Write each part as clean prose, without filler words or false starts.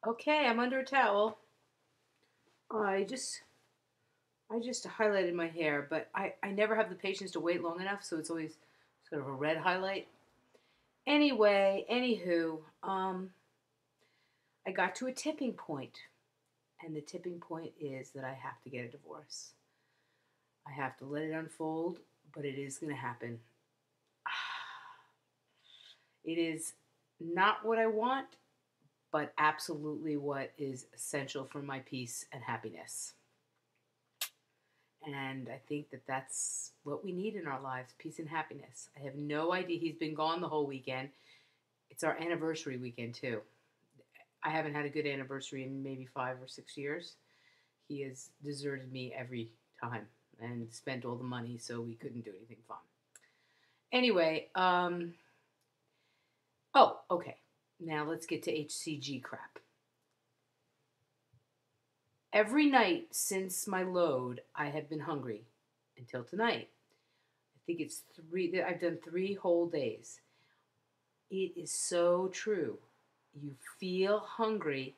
Okay, I'm under a towel. I just I just highlighted my hair, but I never have the patience to wait long enough, so it's always sort of a red highlight. Anyway, anywho, I got to a tipping point, and the tipping point is that I have to get a divorce. I have to let it unfold, but it is going to happen. It is not what I want, but absolutely what is essential for my peace and happiness. And I think that that's what we need in our lives, peace and happiness. I have no idea. He's been gone the whole weekend. It's our anniversary weekend, too. I haven't had a good anniversary in maybe 5 or 6 years. He has deserted me every time and spent all the money, so we couldn't do anything fun. Anyway, oh, okay. Now let's get to HCG crap. Every night since my load, I have been hungry until tonight. I think it's three, I've done 3 whole days. It is so true. You feel hungry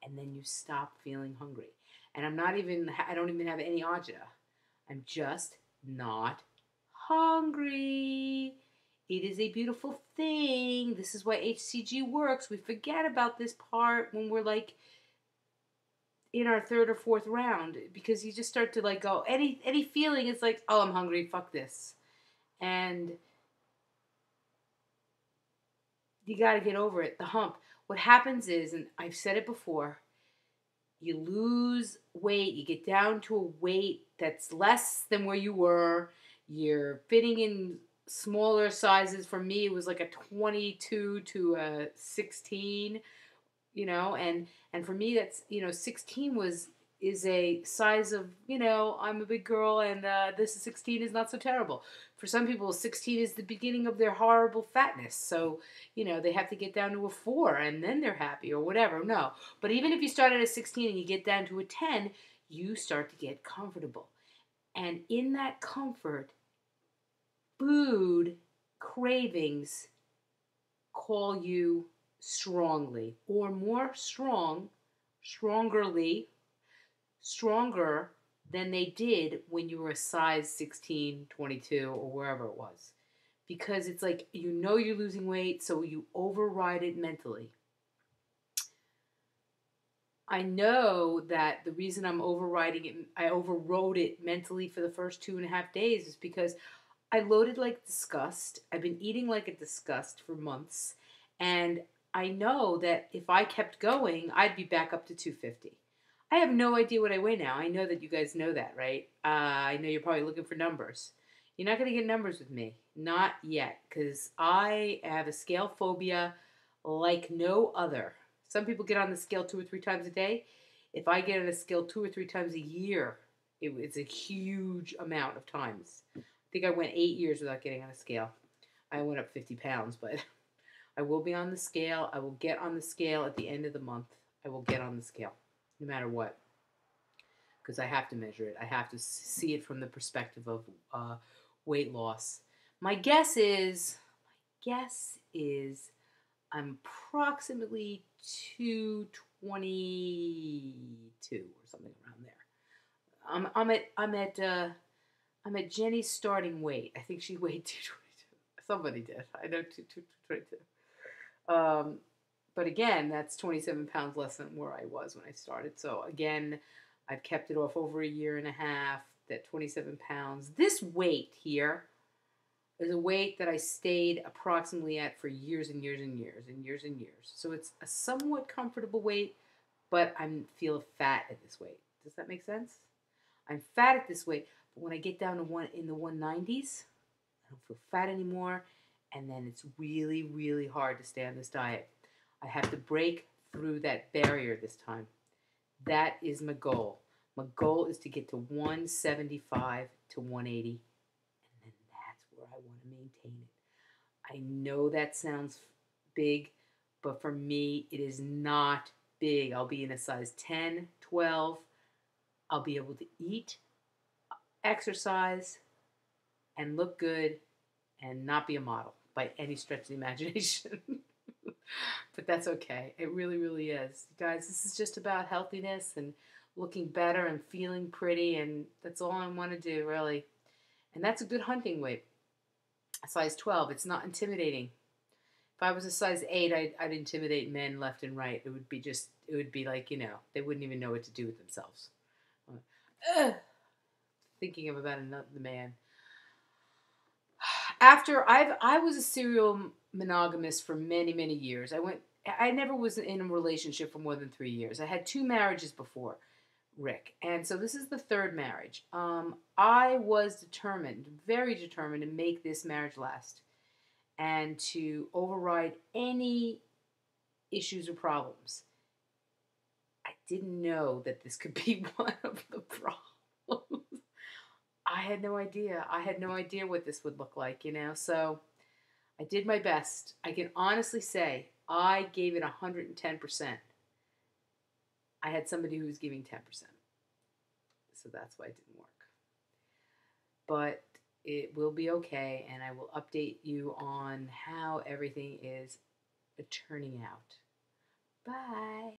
and then you stop feeling hungry. And I don't even have any agita. I'm just not hungry. It is a beautiful thing. This is why HCG works. We forget about this part when we're like in our third or fourth round because you just start to like go any feeling is like, oh, I'm hungry, fuck this. And you got to get over it, the hump. What happens is, and I've said it before, you lose weight, you get down to a weight that's less than where you were, you're fitting in smaller sizes. For me, it was like a 22 to a 16, and for me, that's, 16 is a size of, I'm a big girl, and this is 16 is not so terrible. For some people, 16 is the beginning of their horrible fatness. So, they have to get down to a 4 and then they're happy or whatever. No. But even if you start at a 16 and you get down to a 10, you start to get comfortable. And in that comfort, food cravings call you strongly or stronger than they did when you were a size 16, 22, or wherever it was. Because it's like, you're losing weight, so you override it mentally. I know that the reason I overrode it mentally for the first 2.5 days is because I loaded like disgust. I've been eating like a disgust for months. And I know that if I kept going, I'd be back up to 250. I have no idea what I weigh now. I know that you guys know that, right? I know you're probably looking for numbers. You're not going to get numbers with me. Not yet, because I have a scale phobia like no other. Some people get on the scale 2 or 3 times a day. If I get on a scale 2 or 3 times a year, it's a huge amount of times. I think I went 8 years without getting on a scale. I went up 50 pounds, but I will be on the scale. I will get on the scale at the end of the month. I will get on the scale, no matter what, because I have to measure it. I have to see it from the perspective of weight loss. My guess is I'm approximately 222 or something around there. I'm at Jenny's starting weight. I think she weighed 222. Somebody did. I know 222. But again, that's 27 pounds less than where I was when I started. So again, I've kept it off over a year and a half. That 27 pounds. This weight here is a weight that I stayed approximately at for years and years and years and years and years. So it's a somewhat comfortable weight, but I feel fat at this weight. Does that make sense? I'm fat at this weight, but when I get down to one in the 190s, I don't feel fat anymore, and then it's really, really hard to stay on this diet. I have to break through that barrier this time. That is my goal. My goal is to get to 175 to 180, and then that's where I want to maintain it. I know that sounds big, but for me, it is not big. I'll be in a size 10, 12. I'll be able to eat, exercise, and look good and not be a model by any stretch of the imagination. But that's okay. It really, really is. Guys, this is just about healthiness and looking better and feeling pretty, and that's all I want to do, really. And that's a good hunting weight. A size 12. It's not intimidating. If I was a size 8, I'd intimidate men left and right. It would be like, they wouldn't even know what to do with themselves. Ugh, thinking of about another man. I was a serial monogamist for many, many years. I never was in a relationship for more than 3 years. I had 2 marriages before Rick, and so this is the third marriage. I was determined, very determined, to make this marriage last and to override any issues or problems. I didn't know that this could be one of the problems. I had no idea. I had no idea what this would look like, So I did my best. I can honestly say I gave it 110%. I had somebody who was giving 10%. So that's why it didn't work. But it will be okay, and I will update you on how everything is turning out. Bye.